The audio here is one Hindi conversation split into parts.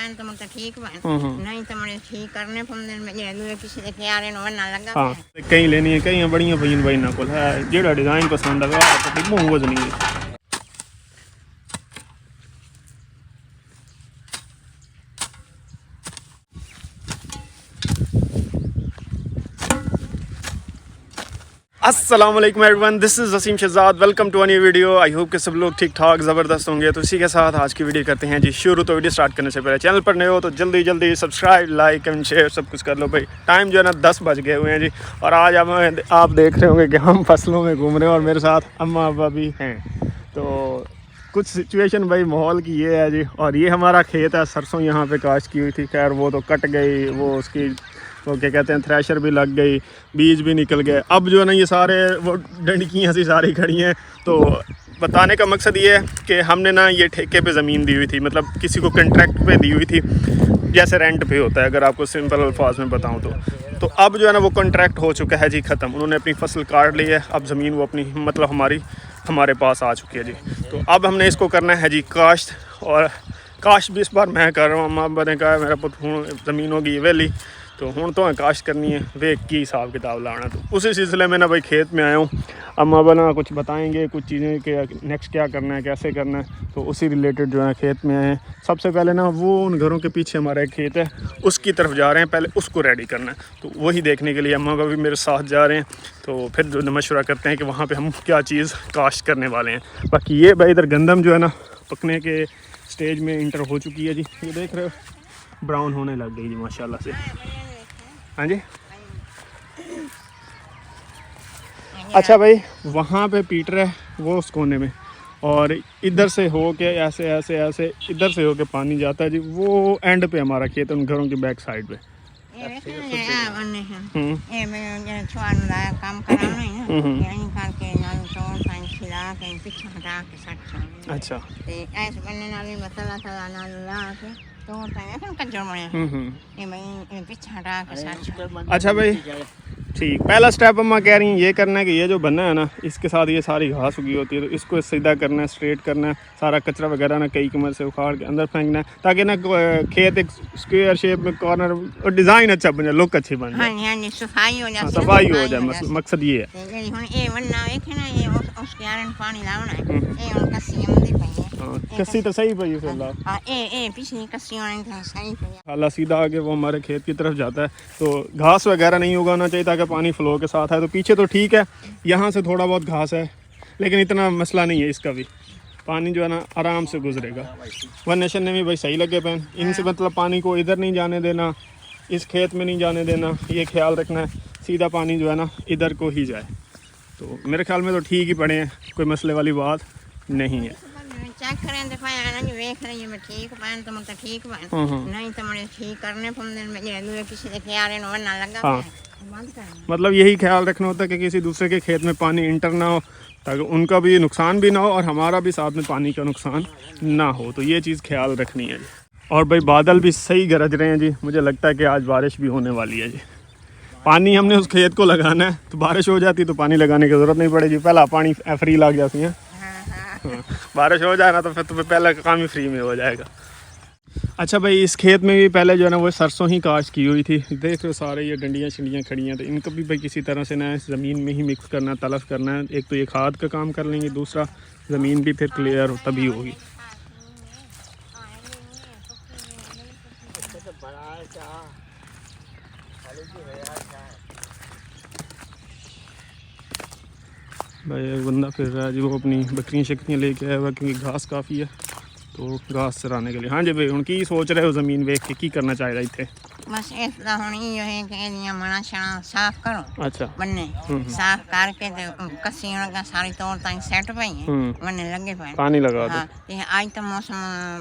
पान तो मतलब ठीक बन नहीं तो मुझे ठीक करने पौंदे मेरे दूर किसी दे ख्याल नो वरना लगा हाँ कई लेनी है कई बड़ियां पईन भाई ना कोल है जेड़ा डिजाइन पसंद आवे आ तो मुंह वजनी है। अस्सलाम वालेकुम everyone, this is Waseem Shahzad. Welcome to a new video. I hope कि सब लोग ठीक ठाक ज़बरदस्त होंगे। तो इसी के साथ आज की वीडियो करते हैं जी शुरू। तो वीडियो स्टार्ट करने से पहले चैनल पर नए हो तो जल्दी जल्दी सब्सक्राइब लाइक एंड शेयर सब कुछ कर लो भाई। टाइम जो है ना 10 बज गए हुए हैं जी और आज आप देख रहे होंगे कि हम फसलों में घूम रहे हैं और मेरे साथ अम्मा अब्बा भी हैं। तो कुछ सिचुएशन भाई माहौल की ये है जी। और ये हमारा खेत है, सरसों यहाँ पे काश्त की हुई थी, खैर वो तो कट गई, वो उसकी वो क्या कहते हैं थ्रेशर भी लग गई, बीज भी निकल गए। अब जो है ना ये सारे वो डंडकियाँ सी सारी खड़ी हैं। तो बताने का मकसद ये है कि हमने ना ये ठेके पे ज़मीन दी हुई थी, मतलब किसी को कॉन्ट्रैक्ट पे दी हुई थी, जैसे रेंट पे होता है अगर आपको सिंपल अल्फाज में बताऊँ तो अब जो है ना वो कॉन्ट्रैक्ट हो चुका है जी ख़त्म। उन्होंने अपनी फसल काट ली है, अब ज़मीन वो अपनी मतलब हमारे पास आ चुकी है जी। तो अब हमने इसको करना है जी काश्त, और काश्त भी इस बार मैं कर रहा हूँ। अम्मा अब्बा ने कहा मेरा पुत हूँ ज़मीन होगी वेली तो हूँ तो काश्त करनी है, वे की हिसाब किताब लाना। तो उसी सिलसिले में ना भाई खेत में आया हूँ। अम्मा बना कुछ बताएंगे कुछ चीज़ें कि नेक्स्ट क्या करना है कैसे करना है, तो उसी रिलेटेड जो है खेत में आए हैं। सबसे पहले ना वो उन घरों के पीछे हमारा एक खेत है उसकी तरफ जा रहे हैं, पहले उसको रेडी करना है। तो वही देखने के लिए अम्मा भी मेरे साथ जा रहे हैं। तो फिर जो मशवरा करते हैं कि वहाँ पर हम क्या चीज़ काश्त करने वाले हैं। बाकी ये भाई इधर गंदम जो है ना पकने के स्टेज में इंटर हो चुकी है जी। ये देख रहे हो ब्राउन होने लग गई जी माशाल्लाह से। हाँ जी अच्छा भाई वहाँ पे पीटर है वो उस कोने में, और इधर से हो के ऐसे ऐसे ऐसे इधर से हो के पानी जाता है जी। वो एंड पे हमारा खेत उन घरों की बैक साइड पे। अच्छा अच्छा भाई ठीक। पहला स्टेप अम्मा कह रही हैं ये करना है कि ये जो बना है ना इसके साथ ये सारी घास उगी होती है तो इसको सीधा करना है, स्ट्रेट करना है, सारा कचरा वगैरह ना कई कमर से उखाड़ के अंदर फेंकना है ताकि ना खेत एक स्क्वायर शेप में कॉर्नर और डिज़ाइन अच्छा बन जाए, लुक अच्छी बन जाए, सफाई हो जाए। मकसद ये है। कस्सी तो सही पई खाला सीधा आगे वो हमारे खेत की तरफ जाता है। तो घास वगैरह नहीं उगाना चाहिए ताकि पानी फ्लो के साथ आए। तो पीछे तो ठीक है, यहाँ से थोड़ा बहुत घास है लेकिन इतना मसला नहीं है, इसका भी पानी जो है ना आराम से गुजरेगा। वन नेशन ने भी भाई सही लगे पैन, इनसे मतलब पानी को इधर नहीं जाने देना, इस खेत में नहीं जाने देना, ये ख्याल रखना है सीधा पानी जो है ना इधर को ही जाए। तो मेरे ख्याल में तो ठीक ही पड़े हैं, कोई मसले वाली बात नहीं है। चेक करें देखो यार ना देख रही है मैं ठीक पान तो मतलब ठीक बन नहीं तो मुझे ठीक करने पौंदे मेरे दूर किसी दे ख्याल नो वरना लगा। हाँ मतलब यही ख्याल रखना होता है कि किसी दूसरे के खेत में पानी इंटर ना हो ताकि उनका भी नुकसान भी ना हो और हमारा भी साथ में पानी का नुकसान ना हो। तो ये चीज़ ख्याल रखनी है जी। और भाई बादल भी सही गरज रहे हैं जी, मुझे लगता है कि आज बारिश भी होने वाली है जी। पानी हमने उस खेत को लगाना है तो बारिश हो जाती तो पानी लगाने की ज़रूरत नहीं पड़ेगी, पहला पानी फ्री लग जाती है। बारिश हो जाए ना तो फिर तुम्हें पहला काम ही फ्री में हो जाएगा। अच्छा भाई इस खेत में भी पहले जो है ना वो सरसों ही काश्त की हुई थी, देख रहे हो सारे ये डंडियाँ शंडियाँ खड़ी हैं। तो इनको भी भाई किसी तरह से ना ज़मीन में ही मिक्स करना, तलफ करना है। एक तो ये खाद का काम कर लेंगे, दूसरा ज़मीन भी फिर क्लियर हो तभी होगी। भाई एक बंदा फिर रहा है जी, वो अपनी बकरियाँ शक्रियाँ लेके आया हुआ क्योंकि घास काफ़ी है तो घास चराने के लिए। हाँ जी भाई हूँ की सोच रहे हो ज़मीन वेख के की करना चाहिए इतने? बस इसदा हुण इहो है कि एदियां मणा शणा साफ करो। अच्छा बन्ने साफ करके ते कस्सी का सारी तौर ताईं सेट पई है बन्ने लगे पे पानी लगा दो। हाँ ते आज तो मौसम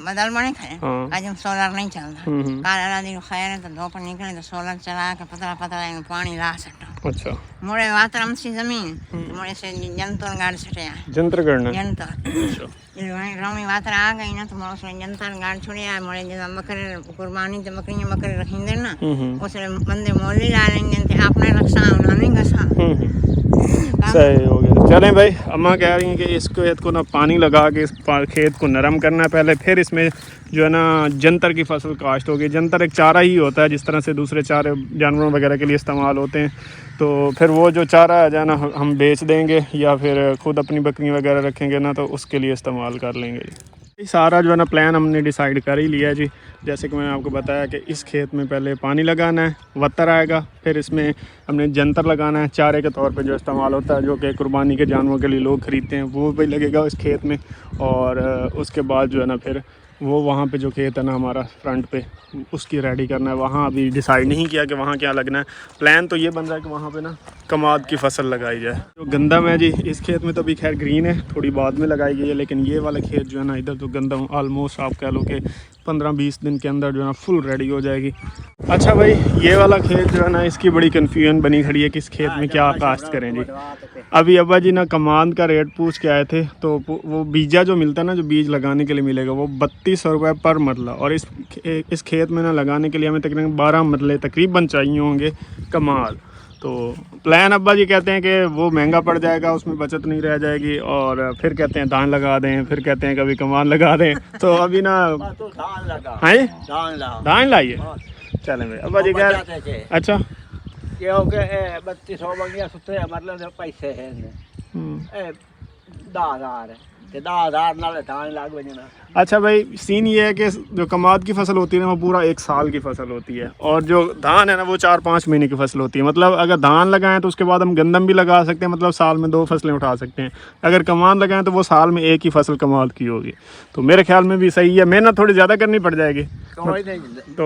बदल बने खड़े आज हम सोलर नहीं चलता काल अला दिन खैर है तो धूप निकले तो सोलर चला के पतला पतला इन पानी ला सकता। अच्छा मोड़े वातरम सी जमीन मोड़े से जंतर गाड़ सटे जंतर करना जंतर। अच्छा रौनी वातर आ गई ना तो मोड़ उसने जंतर गाड़ छोड़े मोड़े जब बकरे कुर्बानी तो बकरियां बकरे रखींदे ना उसने बंदे मोली ला लेंगे ते आपने रक्षा उन्होंने घसा। सही हो गया। चलें भाई अम्मा कह रही हैं कि इसको खेत को ना पानी लगा के इस खेत को नरम करना है पहले, फिर इसमें जो है ना जंतर की फसल काश्त होगी। जंतर एक चारा ही होता है, जिस तरह से दूसरे चारे जानवरों वगैरह के लिए इस्तेमाल होते हैं। तो फिर वो जो चारा है जो ना हम बेच देंगे या फिर खुद अपनी बकरी वगैरह रखेंगे ना, तो उसके लिए इस्तेमाल कर लेंगे जी। सारा जो है ना प्लान हमने डिसाइड कर ही लिया जी। जैसे कि मैंने आपको बताया कि इस खेत में पहले पानी लगाना है, वत्तर आएगा, फिर इसमें हमने जंतर लगाना है, चारे के तौर पे जो इस्तेमाल होता है, जो कि कुर्बानी के जानवरों के लिए लोग ख़रीदते हैं, वो भी लगेगा इस खेत में। और उसके बाद जो है ना फिर वो वहाँ पे जो खेत है ना हमारा फ्रंट पे, उसकी रेडी करना है। वहाँ अभी डिसाइड नहीं किया कि वहाँ क्या लगना है। प्लान तो ये बन रहा है कि वहाँ पे ना कमाद की फसल लगाई जाए। जो गंदम है जी, इस खेत में तो अभी खैर ग्रीन है, थोड़ी बाद में लगाई गई है, लेकिन ये वाला खेत जो है ना इधर तो गंदम ऑलमोस्ट आप कह लो कि 15-20 दिन के अंदर जो है ना फुल रेडी हो जाएगी। अच्छा भाई, ये वाला खेत जो है ना इसकी बड़ी कन्फ्यूजन बनी खड़ी है कि इस खेत में क्या काश्त करें जी। अभी अब्बा जी ना कमांद का रेट पूछ के आए थे, तो वो बीजा जो मिलता है ना, जो बीज लगाने के लिए मिलेगा, वो 3200 रुपये पर मरला। और इस खेत में ना लगाने के लिए हमें तकरीबन 12 मरले तकरीबन चाहिए होंगे कमाल। तो प्लान अब्बा जी कहते हैं कि वो महंगा पड़ जाएगा, उसमें बचत नहीं रह जाएगी, और फिर कहते हैं धान लगा दें, फिर कहते हैं कभी कमान लगा दें। तो अभी ना हैं धान लाइए। चलें भाई, अब्बा जी कह अच्छा क्योंकि 3200 मंगिया सुते मतलब पैसे हैं 10,000 ते 10,000 नाल धान लाग वजना। अच्छा भाई, सीन ये है कि जो कमाद की फसल होती है ना वो पूरा 1 साल की फसल होती है, और जो धान है ना वो 4-5 महीने की फसल होती है। मतलब अगर धान लगाएं तो उसके बाद हम गंदम भी लगा सकते हैं, मतलब साल में 2 फसलें उठा सकते हैं। अगर कमाद लगाएं तो वो साल में 1 ही फसल कमाद की होगी। तो मेरे ख्याल में भी सही है, मेहनत थोड़ी ज़्यादा करनी पड़ जाएगी तो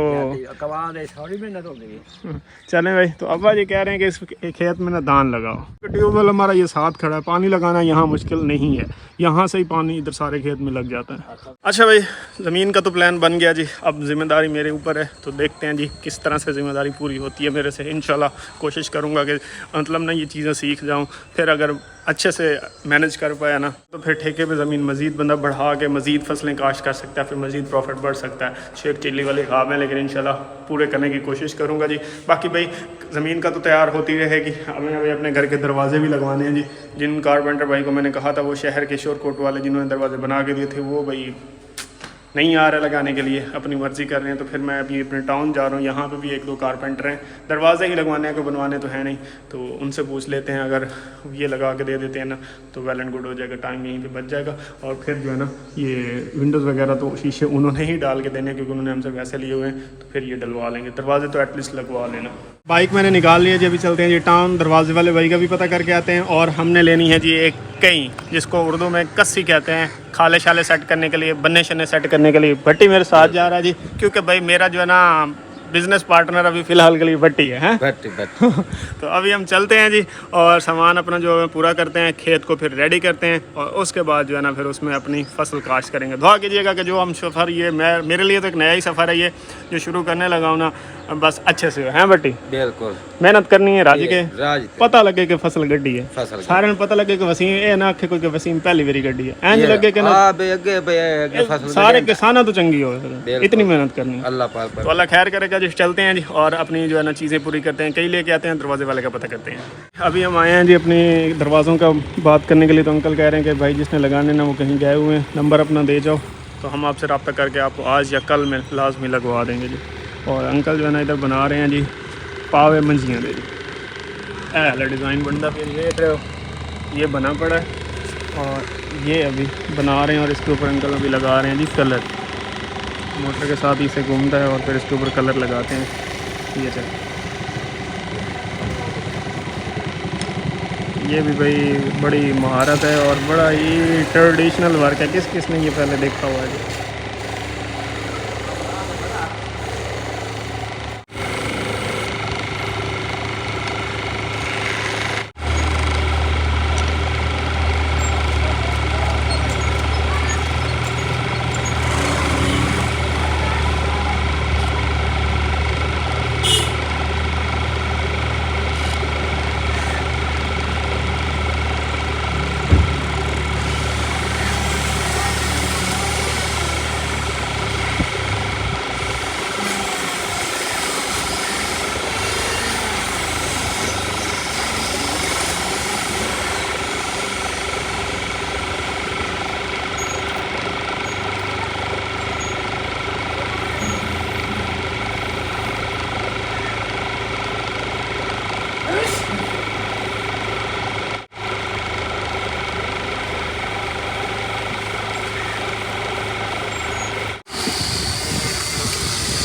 कमाद थोड़ी मेहनत होगी। चलें भाई, तो अब्बा जी कह रहे हैं कि इस खेत में ना धान लगाओ। ट्यूबवेल हमारा ये साथ खड़ा है, पानी लगाना यहाँ मुश्किल नहीं है, यहाँ से ही पानी इधर सारे खेत में लग जाता है। अच्छा भाई, ज़मीन का तो प्लान बन गया जी, अब ज़िम्मेदारी मेरे ऊपर है। तो देखते हैं जी किस तरह से ज़िम्मेदारी पूरी होती है मेरे से। इंशाल्लाह कोशिश करूँगा कि मतलब ना ये चीज़ें सीख जाऊँ, फिर अगर अच्छे से मैनेज कर पाया ना तो फिर ठेके पे ज़मीन मज़ीद बंदा बढ़ा के मज़ीद फसलें काश्त कर सकता है, फिर मज़ीद प्रॉफिट बढ़ सकता है। शेख चिल्ली वाले ख्वाब हैं, लेकिन इंशाल्लाह पूरे करने की कोशिश करूँगा जी। बाकी भाई ज़मीन का तो तैयार होती रहेगी, हमें अभी अपने घर के दरवाजे भी लगवाने हैं जी। जिन कारपेंटर भाई को मैंने कहा था, वो शहर के शोरकोट वाले जिन्होंने दरवाजे बना के दिए थे, वो भाई नहीं आ रहा लगाने के लिए, अपनी मर्ज़ी कर रहे हैं। तो फिर मैं अभी अपने टाउन जा रहा हूँ, यहाँ पे भी 1-2 कारपेंटर हैं, दरवाज़े ही लगवाने हैं, कोई बनवाने तो है नहीं। तो उनसे पूछ लेते हैं, अगर ये लगा के दे देते हैं ना तो वेल एंड गुड हो जाएगा, टाइम यहीं पे बच जाएगा। और फिर जो है ना ये विंडोज़ वगैरह तो शीशे उन्होंने ही डाल के देने, क्योंकि उन्होंने हमसे वैसे लिए हुए हैं, तो फिर ये डलवा लेंगे। दरवाजे तो एटलीस्ट लगवा लेना। बाइक मैंने निकाल लिया जी, अभी चलते हैं जी टाउन, दरवाजे वाले भाई का भी पता करके आते हैं। और हमने लेनी है जी एक कई, जिसको उर्दू में कस्सी कहते हैं, खाले शाले सेट करने के लिए, बन्ने शन्ने सेट करने के लिए। भट्टी मेरे साथ जा रहा है जी, क्योंकि भाई मेरा जो है ना बिज़नेस पार्टनर अभी फ़िलहाल के लिए भट्टी है, हैं? भट्टी तो अभी हम चलते हैं जी, और सामान अपना जो है पूरा करते हैं, खेत को फिर रेडी करते हैं, और उसके बाद जो है ना फिर उसमें अपनी फसल काश्त करेंगे। दुआ कीजिएगा कि जो हम सफ़र, ये मेरे लिए तो एक नया ही सफ़र है ये, जो शुरू करने लगा हूँ ना, बस अच्छे से हैं भट्टी। बिल्कुल मेहनत करनी है, राजी के राज पता लगे कि फसल गड्डी है, फसल सारे पता लगे कि वसीम ये ना आखे कोई कि वसीम पहली बारी गड्डी है, इंज लगे कि ना फसल सारे किसाना तो चंगी हो, इतनी मेहनत करनी। अल्लाह पाक तो अल्लाह खैर करेगा जी। चलते हैं जी और अपनी जो है ना चीज़ें पूरी करते हैं, कई लेके आते हैं, दरवाजे वाले का पता करते हैं। अभी हम आए हैं जी अपने दरवाज़ों का बात करने के लिए। तो अंकल कह रहे हैं कि भाई जिसने लगाने ना वो कहीं गए हुए हैं, नंबर अपना दे जाओ, तो हम आपसे रब्ता करके आपको आज या कल में लाजमी लगवा देंगे जी। और अंकल जो है ना इधर बना रहे हैं जी पावे मंजियाँ दे जी, ऐसा डिज़ाइन बनता फिर ये बना पड़ा है, और ये अभी बना रहे हैं, और इसके ऊपर अंकल अभी लगा रहे हैं जी कलर, मोटर के साथ ही इसे घूमता है और फिर इसके ऊपर कलर लगाते हैं। ये चल, ये भी भाई बड़ी महारत है और बड़ा ही ट्रेडिशनल वर्क है। किसने ये पहले देखा हुआ है?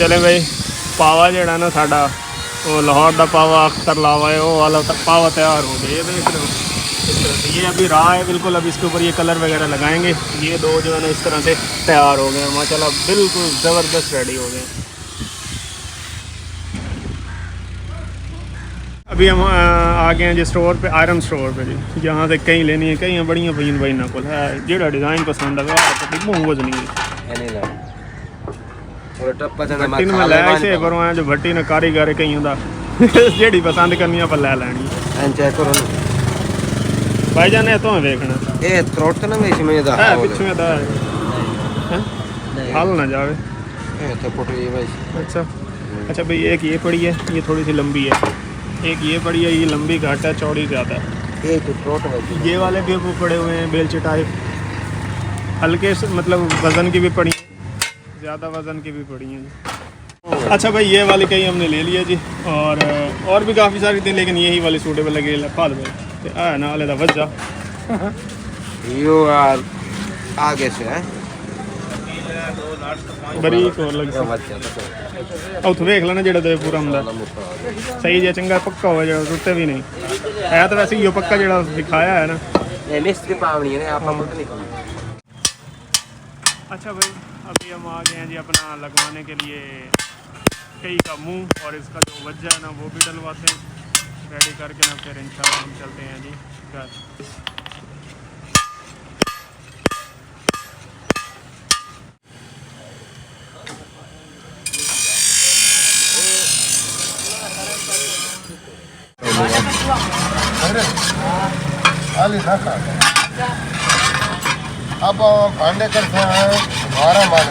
चले भाई पावा जड़ा ना साडा वो लाहौर का पावा अख्तर लावा है वो वाला पावा तैयार हो गया। ये देख रहे हो इस तरह से, ये अभी रहा है बिल्कुल। अब इसके ऊपर ये कलर वगैरह लगाएंगे। ये दो जो है ना इस तरह से तैयार हो गए माशाल्लाह, बिल्कुल ज़बरदस्त रेडी हो गए। अभी हम आ गए हैं जी स्टोर पे, आयरन स्टोर पे जी। यहाँ से कहीं लेनी है, कहीं बड़ियाँ पई भाई ना को है जेड़ा डिज़ाइन पसंद है वो नहीं भट्टी में लै से पर जो भट्टी ने कारीगर कहीं होंदा जेड़ी पसंद करनी है पर लै लैनी चेक करो भाईजान ने तो देखना ए त्रोट ना में इसमें दा है पीछे दा हाल ना जावे ए तो फोटो ये भाई। अच्छा भाई एक ये पड़ी है, ये थोड़ी सी लंबी है। एक ये पड़ी है, ये लंबी घाट है, चौड़ी ज़्यादा है। एक त्रोट है। ये वाले भी पड़े हुए हैं बेलचे टाइप, हल्के से मतलब वज़न की भी पड़ी हैं, ज़्यादा वज़न की भी पड़ी हैं। अच्छा भाई ये वाली कहीं हमने ले लिया जी। और भी काफ़ी सारी थी लेकिन यही वाली सूटेबल लगे फाद भाई ना वाले वज्जा यो यार आगे से है बरीक और लग उत वेख लेना जेड़ा ते पूरा हुंदा सही जे चंगा पक्का हो जेड़ा टुटे भी नहीं है। तो वैसे यो पक्का जेड़ा दिखाया है ना ये मिस की पावनी है आप मुझे नहीं। अच्छा भाई अभी हम आ गए हैं जी अपना लगवाने के लिए कई का मुंह और इसका जो वज्जा है ना वो भी डलवाते हैं रेडी करके ना, फिर इंशाल्लाह हम चलते हैं जी घर। अब भांडे करते हैं हमारा मान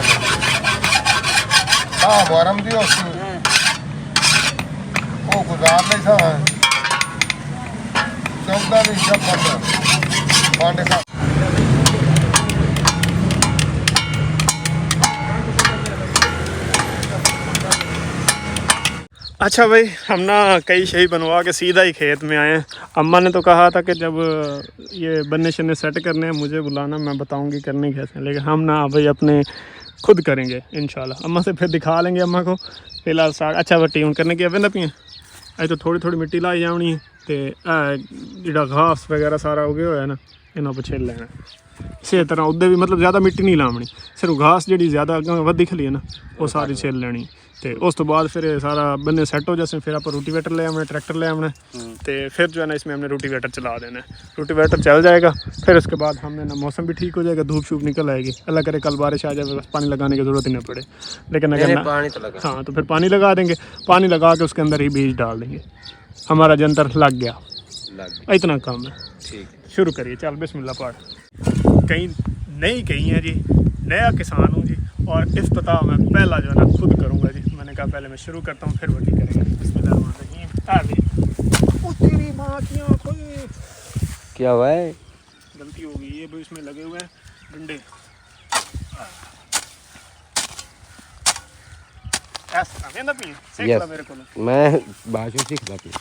हाँ मुहर्रम दियो वो गुजार नहीं था 14 नहीं जब भांडे का। अच्छा भाई हम ना कई शही बनवा के सीधा ही खेत में आए हैं। अम्मा ने तो कहा था कि जब ये बनने शनने सेट करने हैं मुझे बुलाना, मैं बताऊंगी करने कैसे, लेकिन हम ना भाई अपने खुद करेंगे इंशाल्लाह। अम्मा से फिर दिखा लेंगे अम्मा को। फिलहाल अच्छा वट्टी हूँ करने की अवेंदा पियाँ अज तो थोड़ी थोड़ी मिट्टी लाई जानी तो जो घास वगैरह सारा हो गया होया ना इन्हों पर छिल लेना इसी तरह उधर भी मतलब ज़्यादा मिट्टी नहीं लावनी, सिर्फ घास जी ज़्यादा वधी खली है ना वो सारी छिल लेनी। तो उस तो बाद फिर सारा बन्ने सैट हो जाए फिर आप रोटीवेटर ले आना, ट्रैक्टर ले आना तो फिर जो है ना इसमें हमने रोटीवेटर चला देना है। रोटीवेटर चल जाएगा फिर उसके बाद हमने ना मौसम भी ठीक हो जाएगा, धूप शूप निकल आएगी, अल्लाह करे कल बारिश आ जाए बस पानी लगाने की ज़रूरत ही ना पड़े। लेकिन अगर पानी तो लगा हाँ तो फिर पानी लगा देंगे, पानी लगा के उसके अंदर ही बीज डाल देंगे, हमारा जंतर लग गया। इतना काम है, ठीक शुरू करिए। चल बिस्मिल्लाह पाठ। कहीं नहीं कहीं है जी, नया किसान हूँ जी और इफ्तिताह मैं पहला जो है ना खुद करूँगा जी। मैंने कहा पहले मैं शुरू करता हूँ फिर वही करेंगे। बिस्मिल्लाह। तेरी माँ की आँखों क्या हुआ है? गलती हो गई, ये भी इसमें लगे हुए हैं डंडे। ऐसा वेंदा पी सीख ला मेरे को, मैं भाषा सीखता पी।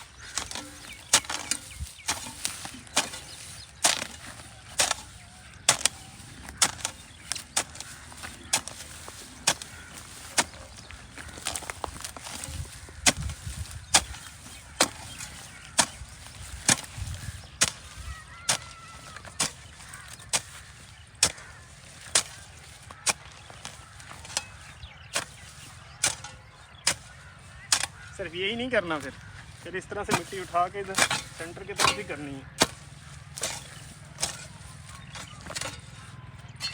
सिर्फ यही नहीं करना, फिर इस तरह से मिट्टी उठा के इधर सेंटर की तरफ भी करनी है।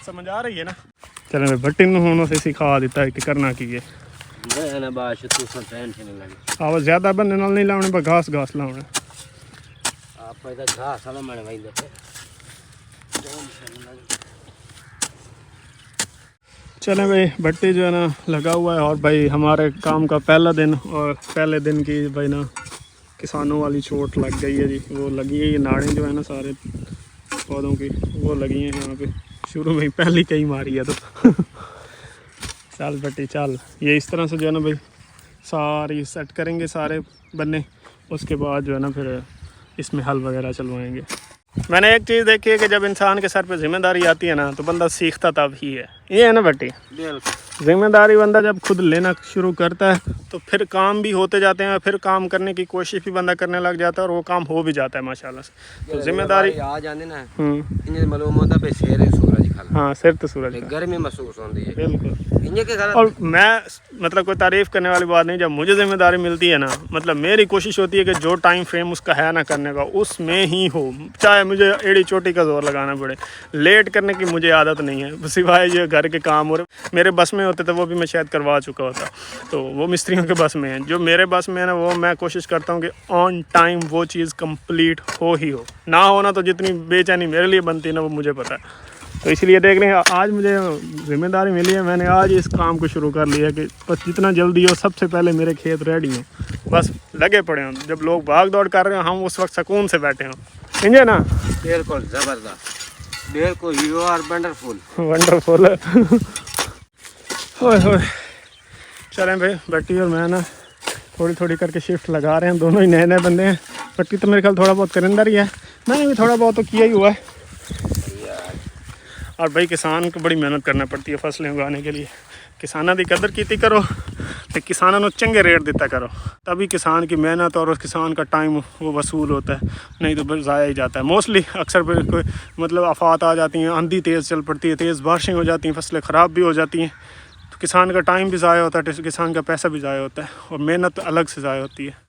समझ आ रही है ना? चलो मैं भट्टी होने से सिखा देता है कि करना की है। आवाज ज़्यादा बनने नाल नहीं लाने पर घास घास लाने। चलें भाई भट्टी जो है ना लगा हुआ है और भाई हमारे काम का पहला दिन और पहले दिन की भाई ना किसानों वाली चोट लग गई है जी। वो लगी है, ये नाड़ें जो है ना सारे पौधों की वो लगी हैं यहाँ पे, शुरू में ही पहली कहीं मारी है तो चल भट्टी चल। ये इस तरह से जो है ना भाई सारी सेट करेंगे सारे बन्ने, उसके बाद जो है ना फिर इसमें हल वगैरह चलवाएंगे। मैंने एक चीज़ देखी है कि जब इंसान के सर पे जिम्मेदारी आती है ना तो बंदा सीखता तब ही है। ये है ना भट्टी? जिम्मेदारी बंदा जब खुद लेना शुरू करता है तो फिर काम भी होते जाते हैं, फिर काम करने की कोशिश भी बंदा करने लग जाता है और वो काम हो भी जाता है माशाल्लाह से। तो जिम्मेदारी आ जाने ना इन्हें मालूम होता है शेर है सूरज खाना। हाँ, सिर तो सूरज का। गर्मी महसूस होती है बिल्कुल। इन्हें के घर। और मैं मतलब कोई तारीफ़ करने वाली बात नहीं, जब मुझे जिम्मेदारी मिलती है ना, मतलब मेरी कोशिश होती है कि जो टाइम फ्रेम उसका है ना करने का उसमें ही हो, चाहे मुझे एड़ी चोटी का जोर लगाना पड़े। लेट करने की मुझे आदत नहीं है, सिवाय ये घर के काम और मेरे बस में होते थे वो भी मैं शायद करवा चुका होता, तो वो मिस्त्रियों के बस में है। जो मेरे बस में है ना वो मैं कोशिश करता हूँ कि ऑन टाइम वो चीज़ कंप्लीट हो ही हो, ना होना तो जितनी बेचैनी मेरे लिए बनती है ना वो मुझे पता है। तो इसलिए देख रहे हैं आज मुझे जिम्मेदारी मिली है, मैंने आज इस काम को शुरू कर लिया कि बस जितना जल्दी हो सबसे पहले मेरे खेत रेडी हों, बस लगे पड़े हों। जब लोग भाग दौड़ कर रहे हैं हम उस वक्त सुकून से बैठे हों, समझे ना। बिल्कुल ज़बरदस्त, बिल्कुल यू आर वंडरफुल वंडरफुल। ओए होए, चलें भाई, बट्टी और मैं ना थोड़ी थोड़ी करके शिफ्ट लगा रहे हैं, दोनों ही नए नए बंदे हैं। बट्टी तो मेरे ख्याल थोड़ा बहुत करिंदर ही है, मैंने भी थोड़ा बहुत तो किया ही हुआ है। और भाई किसान को बड़ी मेहनत करना पड़ती है फसलें उगाने के लिए। किसाना की कदर कीती करो तो किसानों को चंगे रेट देता करो, तभी किसान की मेहनत और उस किसान का टाइम वो वसूल होता है, नहीं तो बस ज़ाया ही जाता है। मोस्टली अक्सर कोई मतलब आफात आ जाती हैं, आंधी तेज़ चल पड़ती है, तेज़ बारिशें हो जाती हैं, फसलें ख़राब भी हो जाती हैं, तो किसान का टाइम भी ज़ाया होता है, किसान का पैसा भी ज़ाया होता है और मेहनत अलग से ज़ाया होती है।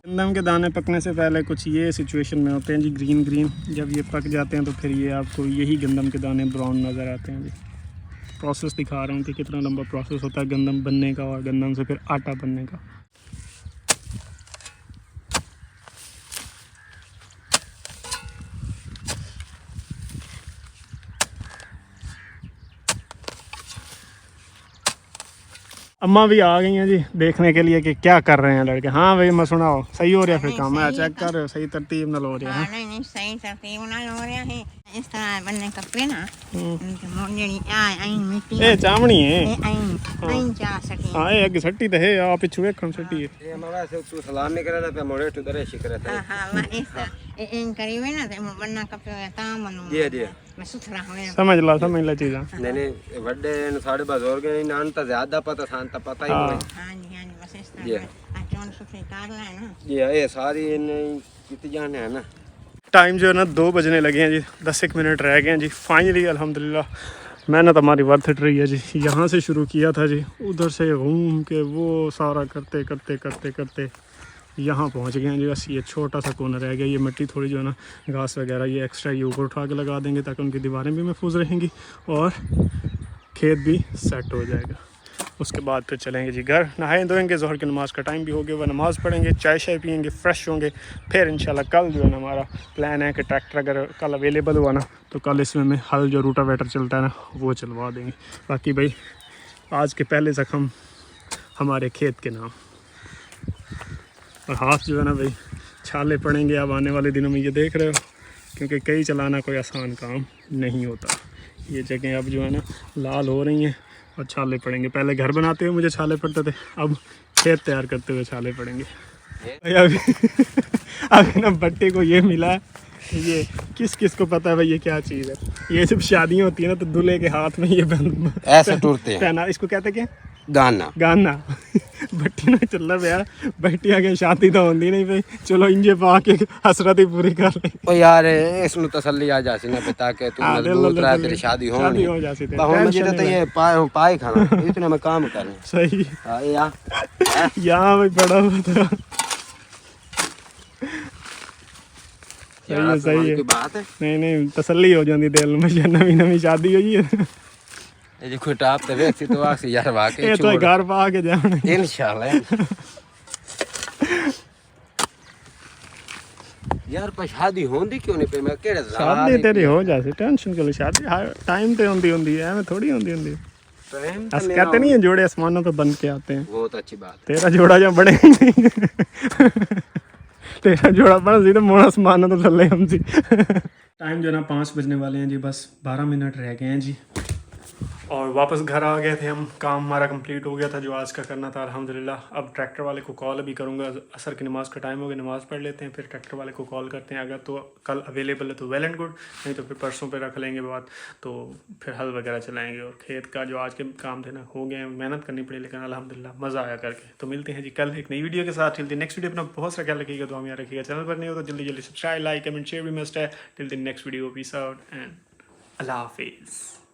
गंदम के दाने पकने से पहले कुछ ये सिचुएशन में होते हैं जी, ग्रीन ग्रीन। जब ये पक जाते हैं तो फिर ये आपको यही गंदम के दाने ब्राउन नज़र आते हैं जी। प्रोसेस दिखा रहा हूँ कि कितना लंबा प्रोसेस होता है गंदम बनने का और गंदम से फिर आटा बनने का। अम्मा भी आ गई हैं जी देखने के लिए कि क्या कर रहे हैं लड़के। हाँ भाई मैं सुनाओ, सही हो रहा है फिर काम? मैं चेक कर रहे हो सही तरतीब ना हो रहा है? नहीं नहीं सही तरतीब ना हो रहा है। इस तरह बनने कपड़े ना मोड़ी आई मिट्टी ए चामड़ी है आई चा सकी। हाँ ये अगे सट्टी तो है, आप पिछू वेखण सट्टी है। ये मैं वैसे तू सलाम नहीं करे ना पे मोड़े टू दरे शिकरे थे। हां हां मैं इस इन करीबे ना ते बनना कपड़े काम बनू जी मैं सुथरा होने समझ ला चीज़ा। नहीं नहीं बड़े साढ़े बुजुर्ग ने नान तो ज्यादा पता सान तो पता ही नहीं। हां जी बस इस तरह अचौन सुथरे कार है ना ये सारी कितनी जाने है ना। टाइम जो है ना 2 बजने लगे हैं जी, 10 मिनट रह गए हैं जी। फाइनली अल्हम्दुलिल्लाह मेहनत हमारी वर्थ इट रही है जी। यहाँ से शुरू किया था जी, उधर से घूम के वो सारा करते करते करते करते यहाँ पहुँच गए हैं जी। बस ये छोटा सा कोना रह गया। ये मिट्टी थोड़ी जो है ना घास वगैरह ये एक्स्ट्रा ये ऊपर उठा के लगा देंगे ताकि उनकी दीवारें भी महफूज रहेंगी और खेत भी सेट हो जाएगा। उसके बाद फिर चलेंगे जी घर, नहाएं धोएंगे, ज़ोहर की नमाज़ का टाइम भी हो गया, वह नमाज़ पढ़ेंगे, चाय शाय पियेंगे, फ्रेश होंगे। फिर इंशाल्लाह कल जो है ना हमारा प्लान है कि ट्रैक्टर अगर कल अवेलेबल हुआ ना तो कल इसमें में हल जो रूटावेटर चलता है ना वो चलवा देंगे। बाकी भाई आज के पहले ज़ख्म हमारे खेत के नाम। और हाथ जो है ना भाई छाले पड़ेंगे अब आने वाले दिनों में, ये देख रहे हो, क्योंकि कई चलाना कोई आसान काम नहीं होता। ये जगह अब जो है ना लाल हो रही हैं और छाले पड़ेंगे। पहले घर बनाते हुए मुझे छाले पड़ते थे, अब खेत तैयार करते हुए छाले पड़ेंगे। अभी ना भट्टी को ये मिला है, ये किस किस को पता है भाई ये क्या चीज़ है। ये जब शादियाँ होती है ना तो दूल्हे के हाथ में ये ऐसे टूटते हैं, पहना, इसको कहते क्या? गाना गाना। ਬੱਟੀ ਨਾਲ ਚੱਲਾ ਪਿਆ ਬੈਠੀ ਆ ਕੇ ਸ਼ਾਦੀ ਤਾਂ ਹੁੰਦੀ ਨਹੀਂ ਪਈ ਚਲੋ ਇੰਜੇ ਪਾ ਕੇ ਹਸਰਤ ਹੀ ਪੂਰੀ ਕਰ ਲਈ ओ यार इसनु तसल्ली आ जासी ना पिता के तू हाँ, मजबूत रहा तेरी शादी शादी होनी हो जासी तेरी, बहु टेंशन मुझे तो नहीं ये पाए खाना इतने में काम करना सही हाँ ये आ यहाँ भाई बड़ा हुआ था यार सही है कोई बात है नहीं नहीं तसल्ली हो जाती दिल में नवी नवी शादी हुई है ये जो कोई टाप ते वेख तो आसी यार वाकई ये तो घर पा के जाने इंशाल्लाह यार पर शादी होंदी क्यों नहीं पे मैं केड़े शादी तेरी हो जाती टेंशन के लिए शादी टाइम पे होंदी है मैं थोड़ी होंदी कहते नहीं है जोड़े आसमानों पे बन के आते हैं बहुत अच्छी बात तेरा जोड़ा जब बने ही नहीं तेरा जोड़ा बन सी तो मोड़ आसमानों तो थल्ले हम सी टाइम जो ना 5 बजने वाले हैं जी बस 12 मिनट रह गए हैं जी और वापस घर आ गए थे हम काम हमारा कंप्लीट हो गया था जो आज का करना था अल्हम्दुलिल्लाह अब ट्रैक्टर वाले को कॉल अभी करूँगा असर की नमाज़ का टाइम हो गया नमाज़ पढ़ लेते हैं फिर ट्रैक्टर वाले को कॉल करते हैं अगर तो कल अवेलेबल है तो वेल एंड गुड नहीं तो फिर परसों पे रख लेंगे बात तो फिर हल वगैरह चलाएंगे और खेत का जो आज के काम थे ना हो गए मेहनत करनी पड़ी लेकिन अल्हम्दुलिल्लाह मज़ा आया करके तो मिलते हैं जी कल एक नई वीडियो के साथ टिल द नेक्स्ट वीडियो अपना बहुत सारा ख्याल रखिएगा दुआ में रखिएगा चैनल पर नहीं हो तो जल्दी जल्दी सब्सक्राइब लाइक कमेंट शेयर भी मस्ट है till the next video peace out and अल्लाह हाफिज़